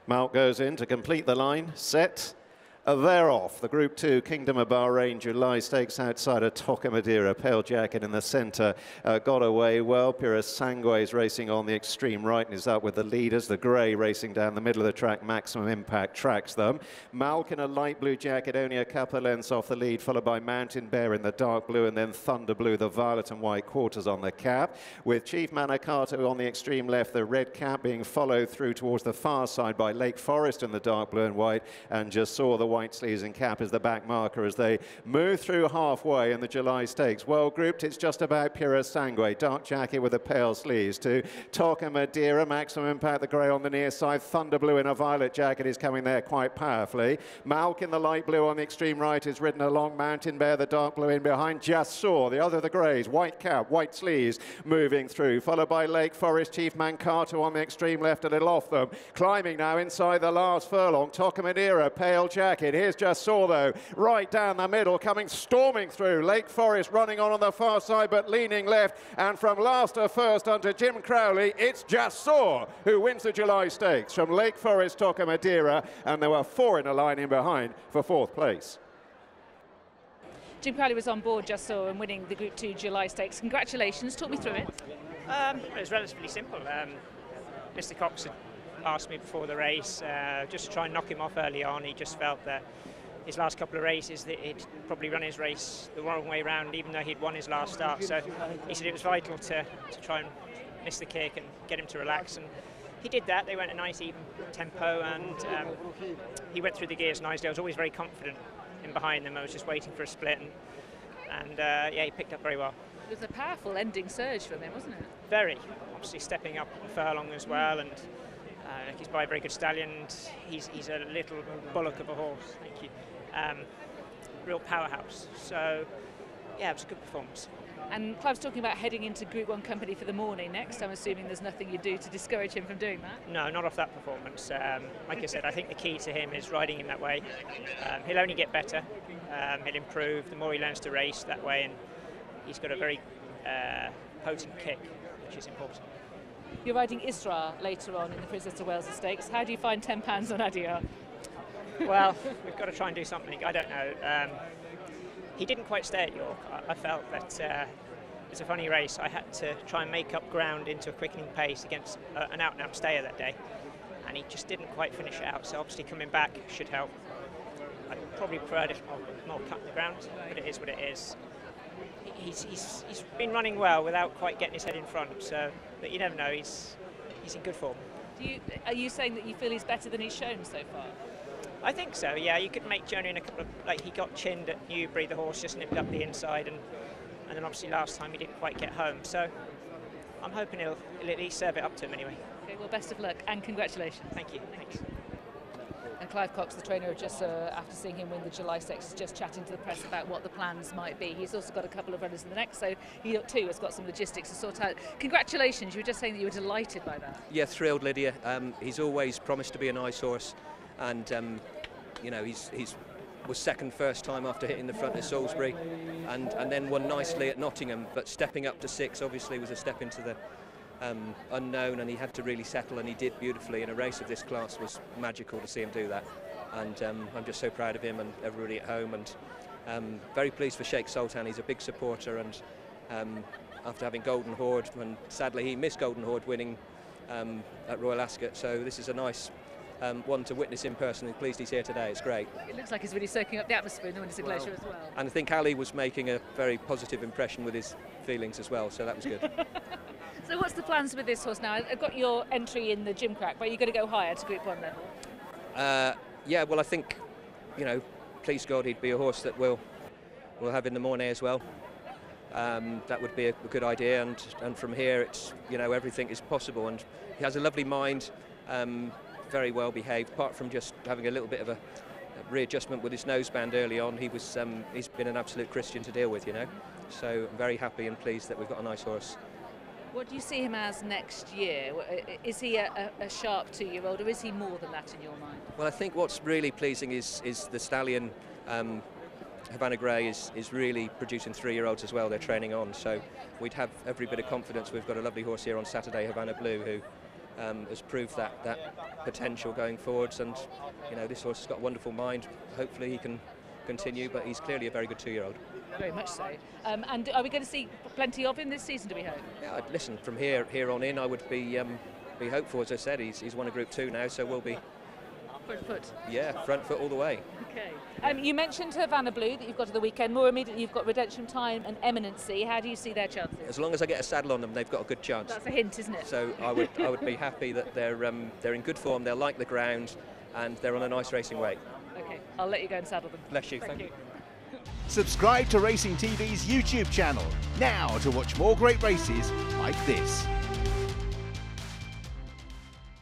Malc goes in to complete the line, set. They're off. The Group 2 Kingdom of Bahrain July Stakes outside of Toca Madera. Pale Jacket in the centre got away well. Purosangue is racing on the extreme right and is up with the leaders. The Grey racing down the middle of the track. Maximum Impact tracks them. Malc in a light blue jacket, only a couple of lengths off the lead, followed by Mountain Bear in the dark blue, and then Thunder Blue, the violet and white quarters on the cap. With Chief Manicato on the extreme left, the red cap being followed through towards the far side by Lake Forest in the dark blue and white, and Jasour, the white sleeves and cap, is the back marker as they move through halfway in the July Stakes. Well grouped, it's just about Purosangue, dark jacket with the pale sleeves to Toca Madera, Maximum Impact, the Grey on the near side. Thunder Blue in a violet jacket is coming there quite powerfully. Malc in the light blue on the extreme right is ridden along. Mountain Bear, the dark blue in behind. Jasour, the other of the Greys, white cap, white sleeves, moving through, followed by Lake Forest. Chief Manicato on the extreme left, a little off them, climbing now inside the last furlong. Toca Madera, pale jacket. Here's Jasour though, right down the middle, coming storming through. Lake Forest running on the far side, but leaning left. And from last to first under Jim Crowley, it's Jasour who wins the July Stakes from Lake Forest, Toca Madera, and there were 4 in a line in behind for 4th place. Jim Crowley was on board Jasour and winning the Group 2 July Stakes. Congratulations. Talk me through it. It was relatively simple. Mr. Cox had asked me before the race just to try and knock him off early on. He just felt that his last couple of races that he'd probably run his race the wrong way round, even though he'd won his last start. So he said it was vital to try and miss the kick and get him to relax, and he did that. They went a nice even tempo, and he went through the gears nicely. I was always very confident in behind them. I was just waiting for a split, and yeah, he picked up very well. It was a powerful ending surge from him, wasn't it? Very. Obviously stepping up the furlong as well, and he's by a very good stallion. And he's a little bullock of a horse. Thank you. Real powerhouse. So yeah, it was a good performance. And Clive's talking about heading into Group 1 company for the morning next. I'm assuming there's nothing you do to discourage him from doing that? No, not off that performance. Like I said, I think the key to him is riding him that way. He'll only get better. He'll improve the more he learns to race that way, and he's got a very potent kick, which is important. You're riding Isra later on in the Princess of Wales Stakes. How do you find £10 on Adia? Well, we've got to try and do something. I don't know. He didn't quite stay at York. I felt that it was a funny race. I had to try and make up ground into a quickening pace against an out-and-out stayer that day, and he just didn't quite finish it out. So obviously coming back should help. I probably preferred it more cut in the ground, but it is what it is. He's been running well without quite getting his head in front. So, but you never know. He's in good form. Are you saying that you feel he's better than he's shown so far? I think so, yeah. You could make journey in a couple of, like he got chinned at Newbury, the horse just nipped up the inside, and then obviously last time he didn't quite get home. So I'm hoping he'll at least serve it up to him anyway. Okay, well, best of luck and congratulations. Thank you. Thanks. And Clive Cox, the trainer of Jasour, after seeing him win the July Stakes, is just chatting to the press about what the plans might be. He's also got a couple of runners in the next, so he too has got some logistics to sort out. Congratulations, you were just saying that you were delighted by that. Yeah, thrilled, Lydia. He's always promised to be a nice horse, and you know, he's was second first time after hitting the front at Salisbury, and then won nicely at Nottingham, but stepping up to 6 obviously was a step into the unknown, and he had to really settle, and he did beautifully in a race of this class. Was magical to see him do that, and I'm just so proud of him and everybody at home, and very pleased for Sheikh Sultan. He's a big supporter, and after having Golden Horde, and sadly he missed Golden Horde winning at Royal Ascot, so this is a nice one to witness in person, and pleased he's here today. It's great. It looks like he's really soaking up the atmosphere in the Windsor Glacier as well. And I think Ali was making a very positive impression with his feelings as well, so that was good. So what's the plans with this horse now? I've got your entry in the Jim Crack, but you're going to go higher to Group 1 level? Yeah, well, I think, you know, please God, he'd be a horse that we'll have in the morning as well. That would be a good idea, and from here, it's, you know, everything is possible, and he has a lovely mind. Very well behaved, apart from just having a little bit of a readjustment with his noseband early on. He's been an absolute Christian to deal with, you know. So I'm very happy and pleased that we've got a nice horse. What do you see him as next year? Is he a sharp 2-year-old, or is he more than that in your mind? Well, I think what's really pleasing is the stallion. Havana Grey is really producing 3-year-olds as well. They're training on, so we'd have every bit of confidence. We've got a lovely horse here on Saturday, Havana Blue, who has proved that potential going forwards, and you know, this horse has got a wonderful mind. Hopefully he can continue, but he's clearly a very good 2-year-old. Very much so. And are we going to see plenty of him this season, do we hope? Yeah, listen, from here on in, I would be hopeful. As I said, he's won a Group 2 now, so we'll be front foot. Yeah, front foot all the way. Okay. You mentioned Havana Blue that you've got at the weekend. More immediately, you've got Redemption Time and Eminency. How do you see their chances? As long as I get a saddle on them, they've got a good chance. That's a hint, isn't it? So I would be happy that they're in good form. They'll like the ground, and they're on a nice racing way. Okay, I'll let you go and saddle them. Bless you. Thank you. Subscribe to Racing TV's YouTube channel now to watch more great races like this.